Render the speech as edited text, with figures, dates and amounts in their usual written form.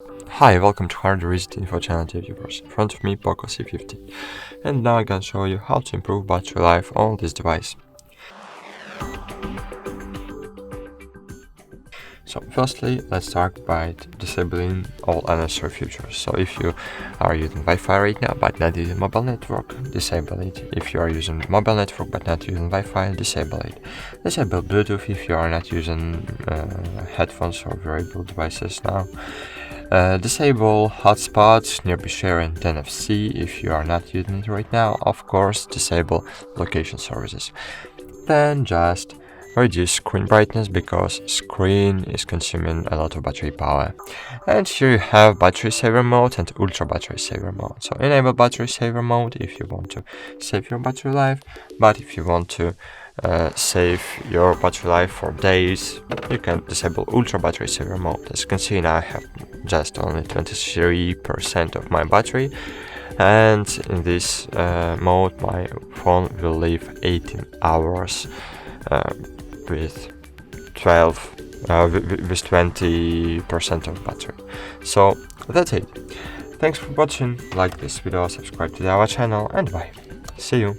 Hi, welcome to HardReset.Info channel viewers. In front of me POCO C50, and now I'm gonna show you how to improve battery life on this device. So firstly, let's start by disabling all unnecessary features. So if you are using Wi-Fi right now but not using mobile network, disable it. If you are using mobile network but not using Wi-Fi, disable it. Disable Bluetooth if you are not using headphones or wearable devices now. Disable hotspots, nearby sharing NFC if you are not using it right now. Of course, disable location services. Then just reduce screen brightness because screen is consuming a lot of battery power. And here you have battery saver mode and ultra battery saver mode. So enable battery saver mode if you want to save your battery life, but if you want to save your battery life for days, you can disable ultra battery saver mode. As you can see, now I have just only 23% of my battery, and in this mode my phone will live 18 hours with 20% of battery. So that's it. Thanks for watching. Like this video, subscribe to our channel, and bye. See you.